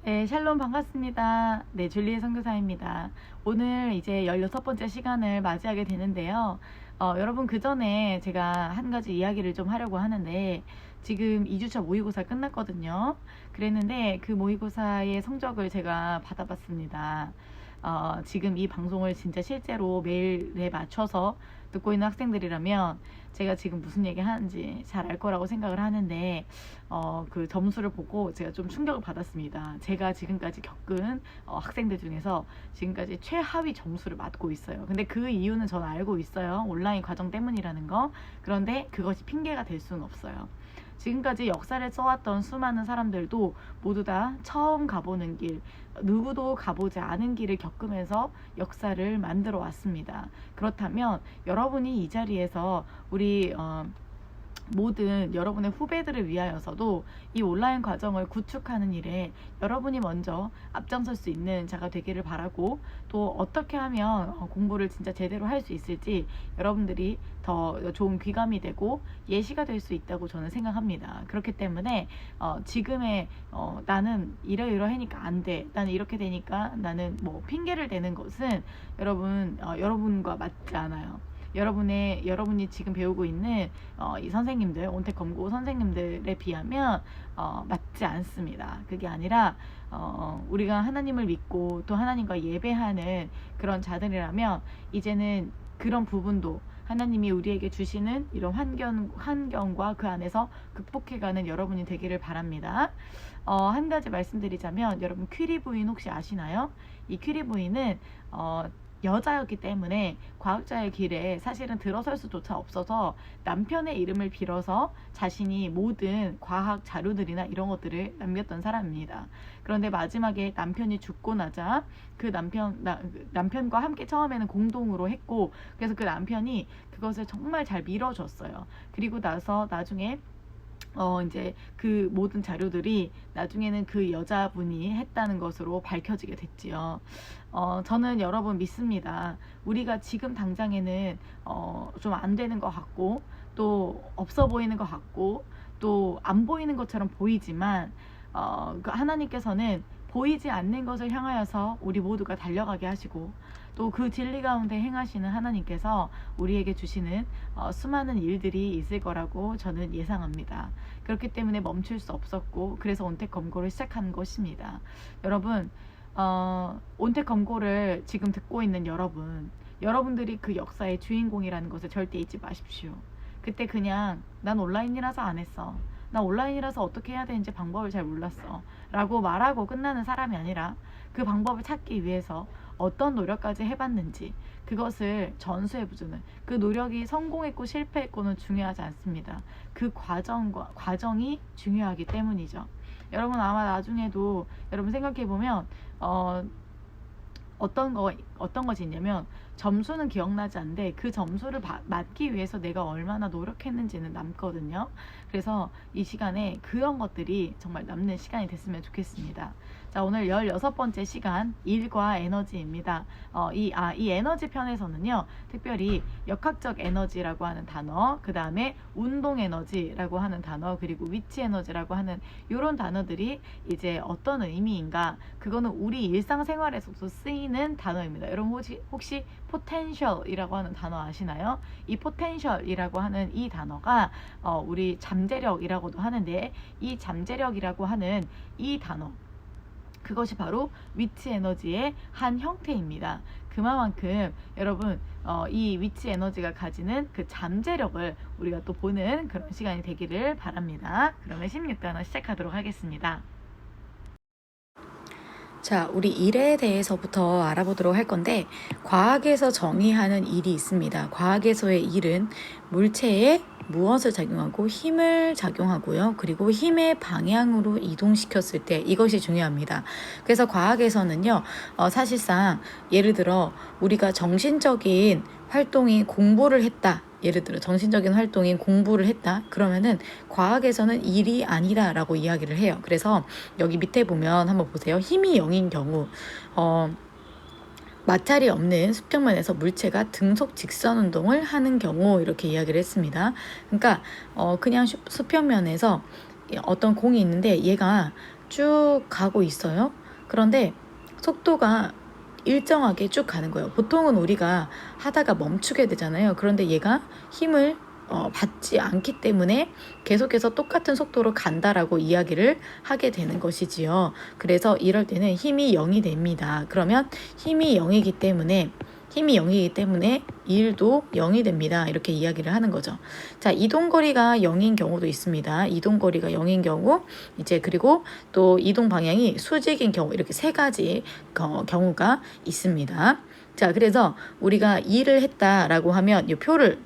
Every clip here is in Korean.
네, 샬롬 반갑습니다. 네, 줄리의 선교사입니다. 오늘 이제 16번째 시간을 맞이하게 되는데요. 여러분 그 전에 제가 한 가지 이야기를 좀 하려고 하는데 지금 2주차 모의고사 끝났거든요. 그랬는데 그 모의고사의 성적을 제가 받아봤습니다. 지금 이 방송을 진짜 실제로 매일에 맞춰서 듣고 있는 학생들이라면 제가 지금 무슨 얘기 하는지 잘 알 거라고 생각을 하는데 그 점수를 보고 제가 좀 충격을 받았습니다. 제가 지금까지 겪은 학생들 중에서 지금까지 최하위 점수를 맞고 있어요. 근데 그 이유는 저는 알고 있어요. 온라인 과정 때문이라는 거. 그런데 그것이 핑계가 될 수는 없어요. 지금까지 역사를 써왔던 수많은 사람들도 모두 다 처음 가보는 길, 누구도 가보지 않은 길을 겪으면서 역사를 만들어 왔습니다. 그렇다면 여러분이 이 자리에서 우리 모든 여러분의 후배들을 위하여서도 이 온라인 과정을 구축하는 일에 여러분이 먼저 앞장설 수 있는 자가 되기를 바라고, 또 어떻게 하면 공부를 진짜 제대로 할 수 있을지 여러분들이 더 좋은 귀감이 되고 예시가 될 수 있다고 저는 생각합니다. 그렇기 때문에 지금의 나는 이러이러하니까 안 돼, 나는 이렇게 되니까 나는 뭐 핑계를 대는 것은 여러분과 맞지 않아요. 여러분이 지금 배우고 있는 이 선생님들, 온택 검고 선생님들에 비하면 맞지 않습니다. 그게 아니라 우리가 하나님을 믿고 또 하나님과 예배하는 그런 자들이라면 이제는 그런 부분도 하나님이 우리에게 주시는 이런 환경과 그 안에서 극복해가는 여러분이 되기를 바랍니다. 한 가지 말씀드리자면, 여러분 퀴리 부인 혹시 아시나요? 이 퀴리 부인은 여자였기 때문에 과학자의 길에 사실은 들어설 수조차 없어서 남편의 이름을 빌어서 자신이 모든 과학 자료들이나 이런 것들을 남겼던 사람입니다. 그런데 마지막에 남편이 죽고 나자 그 남편과 함께 처음에는 공동으로 했고, 그래서 그 남편이 그것을 정말 잘 밀어줬어요. 그리고 나서 나중에 이제 그 모든 자료들이 나중에는 그 여자분이 했다는 것으로 밝혀지게 됐지요. 저는 여러분 믿습니다. 우리가 지금 당장에는 좀 안 되는 것 같고, 또 없어 보이는 것 같고, 또 안 보이는 것처럼 보이지만 그 하나님께서는 보이지 않는 것을 향하여서 우리 모두가 달려가게 하시고, 또 그 진리 가운데 행하시는 하나님께서 우리에게 주시는 수많은 일들이 있을 거라고 저는 예상합니다. 그렇기 때문에 멈출 수 없었고, 그래서 온택 검고를 시작한 것입니다. 여러분, 온택 검고를 지금 듣고 있는 여러분들이 그 역사의 주인공이라는 것을 절대 잊지 마십시오. 그때 그냥 난 온라인이라서 안 했어, 나 온라인이라서 어떻게 해야 되는지 방법을 잘 몰랐어 라고 말하고 끝나는 사람이 아니라, 그 방법을 찾기 위해서 어떤 노력까지 해봤는지 그것을 전수해주는, 그 노력이 성공했고 실패했고는 중요하지 않습니다. 그 과정이 중요하기 때문이죠. 여러분 아마 나중에도 여러분 생각해보면 어떤 것이 있냐면, 점수는 기억나지 않는데 그 점수를 맞기 위해서 내가 얼마나 노력했는지는 남거든요. 그래서 이 시간에 그런 것들이 정말 남는 시간이 됐으면 좋겠습니다. 자, 오늘 16번째 시간, 일과 에너지입니다. 이 에너지 편에서는요, 특별히 역학적 에너지라고 하는 단어, 그 다음에 운동 에너지라고 하는 단어, 그리고 위치 에너지라고 하는 이런 단어들이 이제 어떤 의미인가, 그거는 우리 일상생활에서도 쓰이는 단어입니다. 여러분 혹시 포텐셜이라고 하는 단어 아시나요? 이 포텐셜이라고 하는 이 단어가 우리 잠재력이라고도 하는데, 이 잠재력이라고 하는 이 단어, 그것이 바로 위치 에너지의 한 형태입니다. 그만큼 여러분 이 위치 에너지가 가지는 그 잠재력을 우리가 또 보는 그런 시간이 되기를 바랍니다. 그러면 16단어 시작하도록 하겠습니다. 자, 우리 일에 대해서부터 알아보도록 할 건데, 과학에서 정의하는 일이 있습니다. 과학에서의 일은 물체에 무엇을 작용하고 힘을 작용하고요. 그리고 힘의 방향으로 이동시켰을 때, 이것이 중요합니다. 그래서 과학에서는요, 사실상 예를 들어 우리가 정신적인 활동이 공부를 했다, 예를 들어 정신적인 활동인 공부를 했다, 그러면은 과학에서는 일이 아니다 라고 이야기를 해요. 그래서 여기 밑에 보면 한번 보세요. 힘이 0인 경우 마찰이 없는 수평면에서 물체가 등속 직선 운동을 하는 경우, 이렇게 이야기를 했습니다. 그러니까 그냥 수평면에서 어떤 공이 있는데 얘가 쭉 가고 있어요. 그런데 속도가 일정하게 쭉 가는 거예요. 보통은 우리가 하다가 멈추게 되잖아요. 그런데 얘가 힘을 받지 않기 때문에 계속해서 똑같은 속도로 간다라고 이야기를 하게 되는 것이지요. 그래서 이럴 때는 힘이 0이 됩니다. 그러면 힘이 0이기 때문에 일도 0이 됩니다. 이렇게 이야기를 하는 거죠. 자, 이동거리가 0인 경우도 있습니다. 이동거리가 0인 경우, 이제 그리고 또 이동 방향이 수직인 경우, 이렇게 세 가지 경우가 있습니다. 자, 그래서 우리가 일을 했다라고 하면 이 표를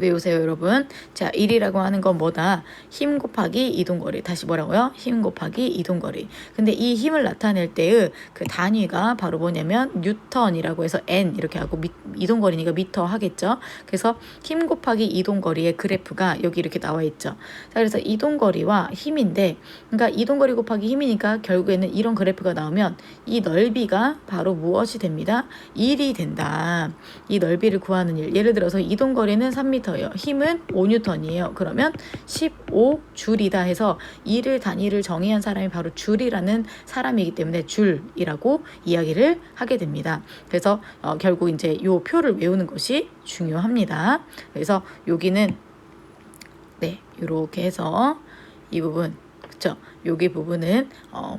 외우세요, 여러분. 자, 1이라고 하는 건 뭐다? 힘 곱하기 이동거리. 다시 뭐라고요? 힘 곱하기 이동거리. 근데 이 힘을 나타낼 때의 그 단위가 바로 뭐냐면 뉴턴이라고 해서 N 이렇게 하고 이동거리니까 미터 하겠죠. 그래서 힘 곱하기 이동거리의 그래프가 여기 이렇게 나와 있죠. 자, 그래서 이동거리와 힘인데, 그러니까 이동거리 곱하기 힘이니까 결국에는 이런 그래프가 나오면 이 넓이가 바로 무엇이 됩니다? 1이 된다. 이 넓이를 구하는 일. 예를 들어서 이동거리는 3m 예요. 힘은 5N이에요. 그러면 15줄이다 해서 일을 단위를 정의한 사람이 바로 줄이라는 사람이기 때문에 줄이라고 이야기를 하게 됩니다. 그래서 결국 이제 요 표를 외우는 것이 중요합니다. 그래서 여기는 네, 이렇게 해서 이 부분, 그쵸? 여기 부분은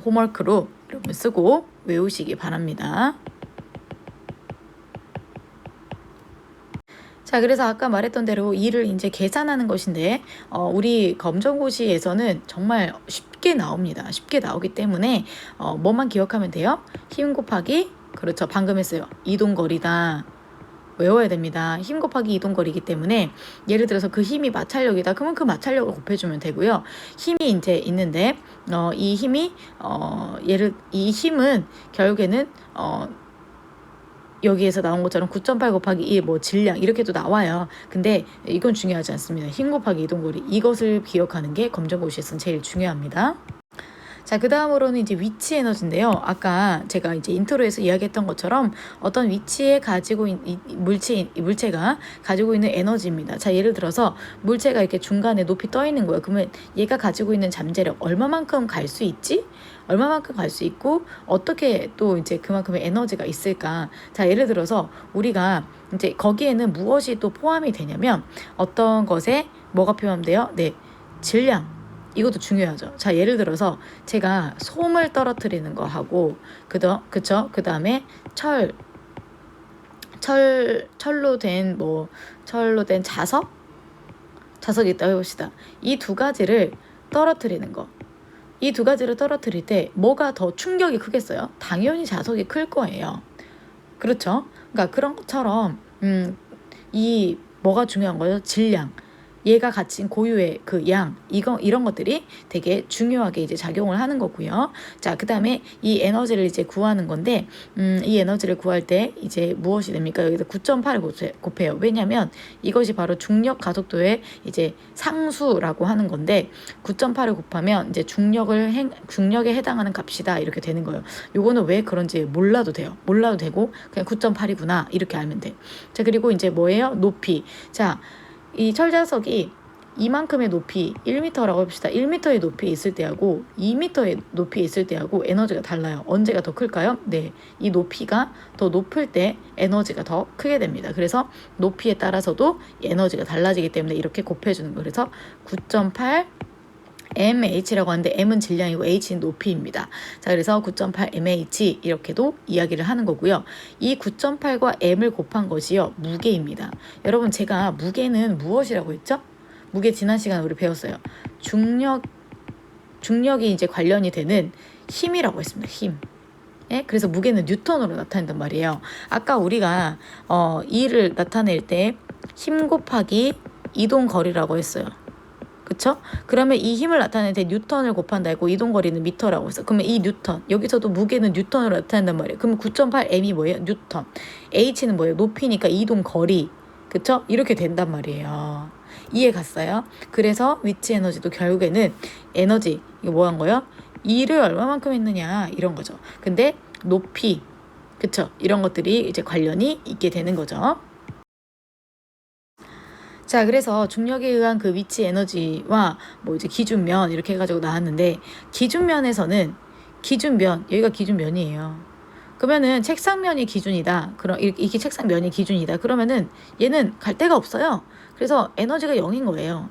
홈워크로 여러분 쓰고 외우시기 바랍니다. 자, 그래서 아까 말했던 대로 일을 이제 계산하는 것인데, 우리 검정고시에서는 정말 쉽게 나옵니다. 쉽게 나오기 때문에, 뭐만 기억하면 돼요? 힘 곱하기, 그렇죠. 방금 했어요. 이동거리다. 외워야 됩니다. 힘 곱하기 이동거리이기 때문에, 예를 들어서 그 힘이 마찰력이다. 그러면 그 마찰력을 곱해주면 되고요. 힘이 이제 있는데, 이 힘이, 이 힘은 결국에는, 여기에서 나온 것처럼 9.8 곱하기 1, 뭐 질량 이렇게도 나와요. 근데 이건 중요하지 않습니다. 힘 곱하기 이동거리, 이것을 기억하는 게 검정고시에서는 제일 중요합니다. 자, 그 다음으로는 이제 위치 에너지인데요. 아까 제가 이제 인트로에서 이야기했던 것처럼 어떤 위치에 가지고 있는 물체가 가지고 있는 에너지입니다. 자, 예를 들어서 물체가 이렇게 중간에 높이 떠 있는 거예요. 그러면 얘가 가지고 있는 잠재력 얼마만큼 갈 수 있지? 얼마만큼 갈 수 있고 어떻게 또 이제 그만큼의 에너지가 있을까? 자, 예를 들어서 우리가 이제 거기에는 무엇이 또 포함이 되냐면 어떤 것에 뭐가 포함돼요? 네, 질량. 이것도 중요하죠. 자, 예를 들어서 제가 솜을 떨어뜨리는 거 하고 그쵸? 그 다음에 철로 된 자석이 있다고 해봅시다. 이 두 가지를 떨어뜨리는 거. 이 두 가지를 떨어뜨릴 때 뭐가 더 충격이 크겠어요? 당연히 자석이 클 거예요. 그렇죠? 그러니까 그런 것처럼 이 뭐가 중요한 거예요? 질량. 얘가 가진 고유의 그 양, 이런 것들이 되게 중요하게 이제 작용을 하는 거고요. 자, 그 다음에 이 에너지를 이제 구하는 건데, 이 에너지를 구할 때 이제 무엇이 됩니까? 여기서 9.8을 곱해요. 왜냐면 이것이 바로 중력 가속도의 이제 상수라고 하는 건데, 9.8을 곱하면 이제 중력에 해당하는 값이다. 이렇게 되는 거예요. 요거는 왜 그런지 몰라도 돼요. 몰라도 되고, 그냥 9.8이구나. 이렇게 알면 돼. 자, 그리고 이제 뭐예요? 높이. 자, 이 철자석이 이만큼의 높이 1m라고 합시다. 1m의 높이에 있을 때하고 2m의 높이에 있을 때하고 에너지가 달라요. 언제가 더 클까요? 네, 이 높이가 더 높을 때 에너지가 더 크게 됩니다. 그래서 높이에 따라서도 에너지가 달라지기 때문에 이렇게 곱해주는 거예요. 그래서 9.8 mh라고 하는데 m은 질량이고 h는 높이입니다. 자, 그래서 9.8 mh 이렇게도 이야기를 하는 거고요. 이 9.8과 m을 곱한 것이요, 무게입니다. 여러분, 제가 무게는 무엇이라고 했죠? 무게 지난 시간에 우리 배웠어요. 중력이 이제 관련이 되는 힘이라고 했습니다. 힘. 예? 그래서 무게는 뉴턴으로 나타낸단 말이에요. 아까 우리가 이를 나타낼 때 힘 곱하기 이동거리라고 했어요. 그쵸? 그러면 이 힘을 나타낼 때 뉴턴을 곱한다 했고 이동거리는 미터라고 했어. 그러면 이 뉴턴, 여기서도 무게는 뉴턴으로 나타낸단 말이에요. 그러면 9.8 m이 뭐예요? 뉴턴. h는 뭐예요? 높이니까 이동거리. 그쵸? 이렇게 된단 말이에요. 이해 갔어요? 그래서 위치 에너지도 결국에는 에너지, 이거 뭐 한 거예요? E를 얼마만큼 했느냐, 이런 거죠. 근데 높이, 그쵸? 이런 것들이 이제 관련이 있게 되는 거죠. 자, 그래서 중력에 의한 그 위치 에너지와 뭐 이제 기준면 이렇게 해가지고 나왔는데, 기준면에서는 기준면, 여기가 기준면이에요. 그러면은 책상면이 기준이다. 그럼 이게 책상면이 기준이다. 그러면은 얘는 갈 데가 없어요. 그래서 에너지가 0인 거예요.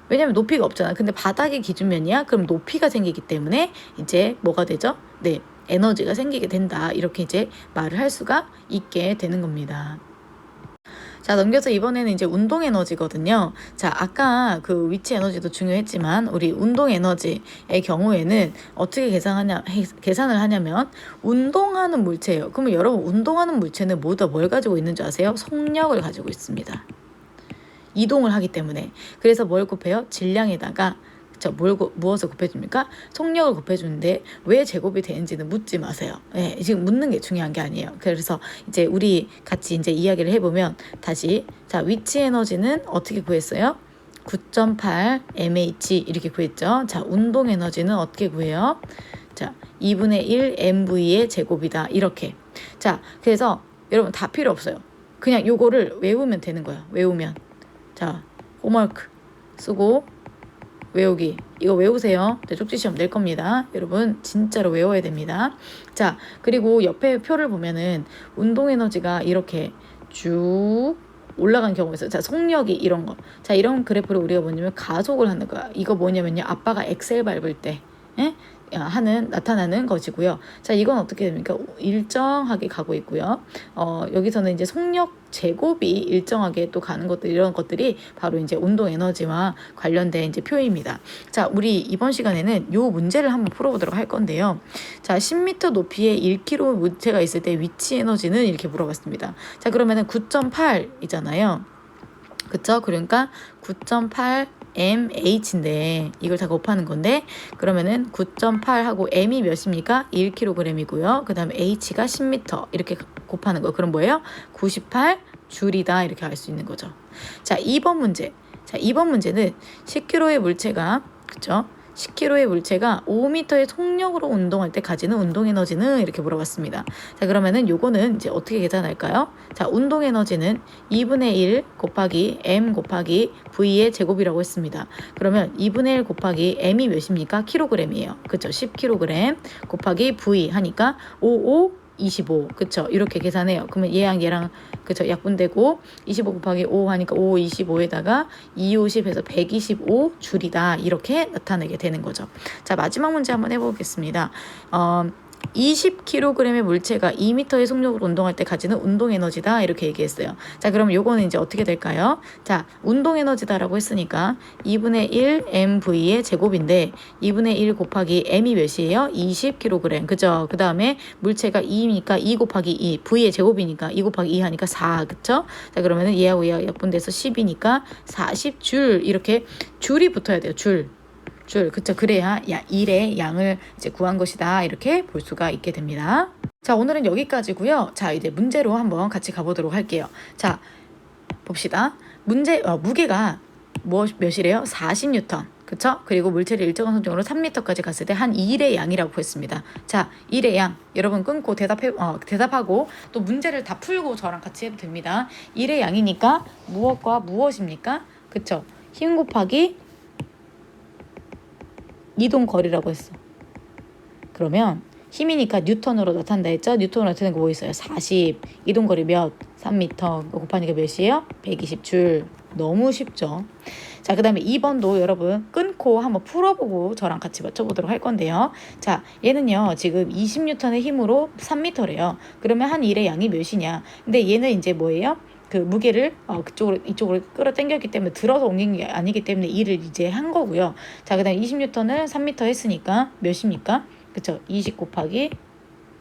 왜냐면 높이가 없잖아. 근데 바닥이 기준면이야. 그럼 높이가 생기기 때문에 이제 뭐가 되죠? 네, 에너지가 생기게 된다. 이렇게 이제 말을 할 수가 있게 되는 겁니다. 자, 넘겨서 이번에는 이제 운동 에너지거든요. 자, 아까 그 위치 에너지도 중요했지만 우리 운동 에너지의 경우에는 어떻게 계산을 하냐면 운동하는 물체예요. 그러면 여러분, 운동하는 물체는 모두 뭘 가지고 있는 줄 아세요? 속력을 가지고 있습니다. 이동을 하기 때문에. 그래서 뭘 곱해요? 질량에다가 무엇을 곱해줍니까? 속력을 곱해주는데 왜 제곱이 되는지는 묻지 마세요. 네, 지금 묻는 게 중요한 게 아니에요. 그래서 이제 우리 같이 이제 이야기를 해보면 다시, 자, 위치 에너지는 어떻게 구했어요? 9.8 mH 이렇게 구했죠. 자, 운동 에너지는 어떻게 구해요? 자, 2분의 1 mv의 제곱이다. 이렇게. 자, 그래서 여러분 다 필요 없어요. 그냥 요거를 외우면 되는 거예요. 외우면. 자, 홈워크 쓰고 외우기, 이거 외우세요. 네, 쪽지 시험 낼 겁니다. 여러분 진짜로 외워야 됩니다. 자, 그리고 옆에 표를 보면은 운동 에너지가 이렇게 쭉 올라간 경우가 있어요. 자, 속력이 이런 거. 자, 이런 그래프를 우리가 뭐냐면 가속을 하는 거야. 이거 뭐냐면요, 아빠가 엑셀 밟을 때 나타나는 것이고요. 자, 이건 어떻게 됩니까? 일정하게 가고 있고요. 여기서는 이제 속력 제곱이 일정하게 또 가는 것들, 이런 것들이 바로 이제 운동 에너지와 관련된 이제 표입니다. 자, 우리 이번 시간에는 요 문제를 한번 풀어보도록 할 건데요. 자, 10m 높이에 1kg 물체가 있을 때 위치 에너지는 이렇게 물어봤습니다. 자, 그러면은 9.8이잖아요. 그쵸? 그러니까 9.8 mh인데 이걸 다 곱하는 건데, 그러면은 9.8하고 m이 몇입니까? 1kg이고요. 그 다음에 h가 10m 이렇게 곱하는 거. 그럼 뭐예요? 98 줄이다. 이렇게 알 수 있는 거죠. 자, 2번 문제. 자, 2번 문제는 10kg의 물체가, 그쵸? 10kg의 물체가 5m의 속력으로 운동할 때 가지는 운동 에너지는 이렇게 물어봤습니다. 자, 그러면은 요거는 이제 어떻게 계산할까요? 자, 운동 에너지는 2분의 1 곱하기 m 곱하기 v의 제곱이라고 했습니다. 그러면 2분의 1 곱하기 m이 몇입니까? 킬로그램이에요. 그쵸? 10kg 곱하기 v 하니까 25, 그쵸? 이렇게 계산해요. 그러면 얘랑 그쵸? 약분되고 25 곱하기 5 하니까 25에다가 250 해서 125 줄이다. 이렇게 나타내게 되는 거죠. 자, 마지막 문제 한번 해보겠습니다. 20kg의 물체가 2m의 속력으로 운동할 때 가지는 운동 에너지다. 이렇게 얘기했어요. 자, 그럼 요거는 이제 어떻게 될까요? 자, 운동 에너지다라고 했으니까 2분의 1 mv의 제곱인데 2분의 1 곱하기 m이 몇이에요? 20kg. 그죠? 그 다음에 물체가 2니까 2 곱하기 2, v의 제곱이니까 2 곱하기 2 하니까 4. 그쵸? 자, 그러면은 얘하고 얘가 약분돼서 10이니까 40줄. 이렇게 줄이 붙어야 돼요. 줄, 그쵸? 그래야 일의 양을 이제 구한 것이다. 이렇게 볼 수가 있게 됩니다. 자, 오늘은 여기까지고요. 자, 이제 문제로 한번 같이 가보도록 할게요. 자, 봅시다. 무게가 몇이래요? 40N. 그쵸? 그리고 물체를 일정한 속력으로 3m까지 갔을 때 한 일의 양이라고 했습니다. 자, 일의 양. 여러분 끊고 대답하고 또 문제를 다 풀고 저랑 같이 해도 됩니다. 일의 양이니까 무엇과 무엇입니까? 그쵸? 힘 곱하기 이동 거리라고 했어. 그러면 힘이니까 뉴턴으로 나타난다 했죠? 뉴턴으로 나타내는 거 뭐 있어요? 40. 이동 거리 몇? 3m. 곱하니까 몇이에요? 120줄. 너무 쉽죠? 자, 그 다음에 2번도 여러분 끊고 한번 풀어보고 저랑 같이 맞춰보도록 할 건데요. 자, 얘는요 지금 20N의 힘으로 3m래요. 그러면 한 일의 양이 몇이냐? 근데 얘는 이제 뭐예요? 그 무게를 이쪽으로 끌어당겼기 때문에 들어서 옮긴 게 아니기 때문에 일을 이제 한 거고요. 자, 그다음 20N을 3m 했으니까 몇입니까? 그쵸? 20 곱하기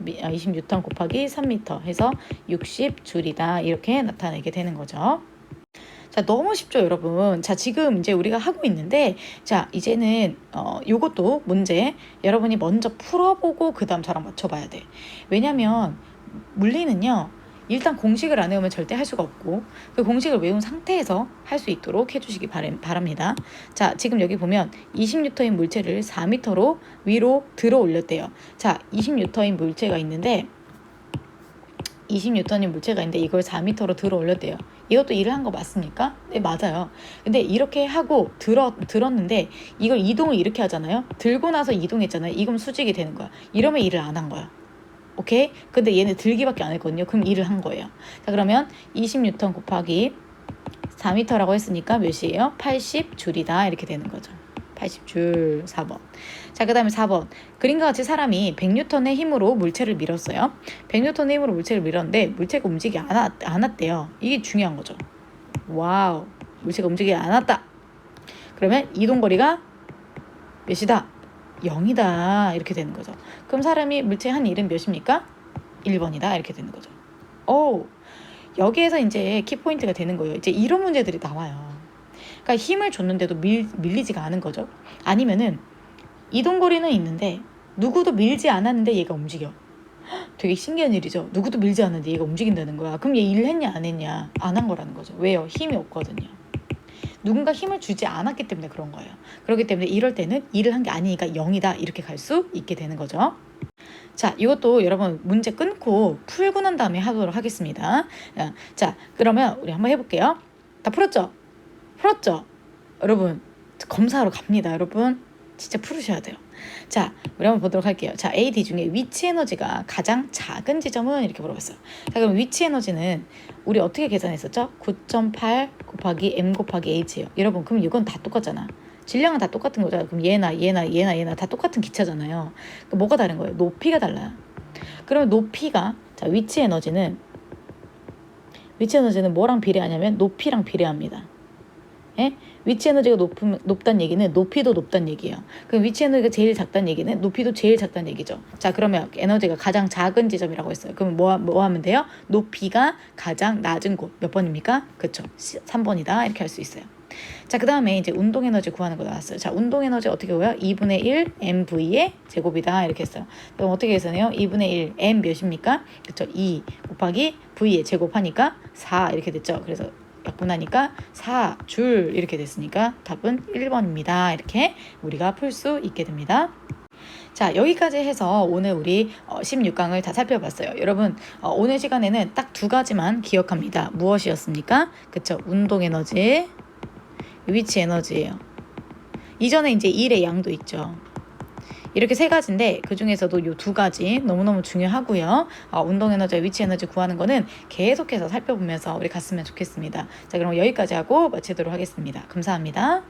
20N 곱하기 3m 해서 60줄이다. 이렇게 나타내게 되는 거죠. 자, 너무 쉽죠, 여러분. 자, 지금 이제 우리가 하고 있는데, 자, 이제는 요것도 문제 여러분이 먼저 풀어보고 그 다음 저랑 맞춰봐야 돼. 왜냐면 물리는요, 일단 공식을 안 외우면 절대 할 수가 없고, 그 공식을 외운 상태에서 할 수 있도록 해주시기 바랍니다. 자, 지금 여기 보면 20N인 물체를 4m로 위로 들어 올렸대요. 자, 20N인 물체가 있는데 이걸 4m로 들어 올렸대요. 이것도 일을 한 거 맞습니까? 네, 맞아요. 근데 이렇게 하고 들었는데 이걸 이동을 이렇게 하잖아요. 들고 나서 이동했잖아요. 이건 수직이 되는 거야. 이러면 일을 안 한 거야. 오케이? 근데 얘네 들기밖에 안 했거든요. 그럼 일을 한 거예요. 자, 그러면 20N 곱하기 4m라고 했으니까 몇이에요? 80줄이다. 이렇게 되는 거죠. 80줄 4번. 자, 그 다음에 4번. 그림과 같이 사람이 100N의 힘으로 물체를 밀었어요. 100N의 힘으로 물체를 밀었는데 물체가 움직이지 않았대요. 이게 중요한 거죠. 와우. 물체가 움직이지 않았다. 그러면 이동거리가 몇이다? 0이다. 이렇게 되는 거죠. 그럼 사람이 물체에 한 일은 몇입니까? 1번이다. 이렇게 되는 거죠. 오, 여기에서 이제 키포인트가 되는 거예요. 이제 이런 문제들이 나와요. 그러니까 힘을 줬는데도 밀리지가 않은 거죠. 아니면은 이동거리는 있는데 누구도 밀지 않았는데 얘가 움직여. 되게 신기한 일이죠. 누구도 밀지 않았는데 얘가 움직인다는 거야. 그럼 얘 일을 했냐 안 했냐? 안 한 거라는 거죠. 왜요? 힘이 없거든요. 누군가 힘을 주지 않았기 때문에 그런 거예요. 그렇기 때문에 이럴 때는 일을 한 게 아니니까 0이다 이렇게 갈 수 있게 되는 거죠. 자, 이것도 여러분 문제 끊고 풀고 난 다음에 하도록 하겠습니다. 자, 그러면 우리 한번 해볼게요. 다 풀었죠? 풀었죠? 여러분 검사하러 갑니다. 여러분 진짜 풀으셔야 돼요. 자, 우리 한번 보도록 할게요. 자, A, D 중에 위치 에너지가 가장 작은 지점은 이렇게 물어봤어요. 자, 그럼 위치 에너지는 우리 어떻게 계산했었죠? 9.8 곱하기 M 곱하기 H예요. 여러분 그럼 이건 다 똑같잖아. 질량은 다 똑같은 거죠. 그럼 얘나 다 똑같은 기차잖아요. 그럼 뭐가 다른 거예요? 높이가 달라요. 그러면 높이가 자, 위치 에너지는 뭐랑 비례하냐면 높이랑 비례합니다. 예? 위치 에너지가 높다는 얘기는 높이도 높다는 얘기예요. 그럼 위치 에너지가 제일 작다는 얘기는 높이도 제일 작다는 얘기죠. 자, 그러면 에너지가 가장 작은 지점이라고 했어요. 그럼 뭐 하면 돼요? 높이가 가장 낮은 곳. 몇 번입니까? 그쵸. 3번이다. 이렇게 할 수 있어요. 자, 그 다음에 이제 운동 에너지 구하는 거 나왔어요. 자, 운동 에너지 어떻게 구해요? 2분의 1 mv의 제곱이다. 이렇게 했어요. 그럼 어떻게 계산해요? 2분의 1 m 몇입니까? 그쵸. 2 곱하기 v의 제곱하니까 4 이렇게 됐죠. 그래서 약분하니까 4줄 이렇게 됐으니까 답은 1번입니다. 이렇게 우리가 풀 수 있게 됩니다. 자, 여기까지 해서 오늘 우리 16강을 다 살펴봤어요. 여러분 오늘 시간에는 딱 두 가지만 기억합니다. 무엇이었습니까? 그쵸. 운동 에너지, 위치 에너지예요. 이전에 이제 일의 양도 있죠. 이렇게 세 가지인데 그 중에서도 이 두 가지 너무너무 중요하고요. 운동 에너지와 위치 에너지 구하는 거는 계속해서 살펴보면서 우리 갔으면 좋겠습니다. 자, 그럼 여기까지 하고 마치도록 하겠습니다. 감사합니다.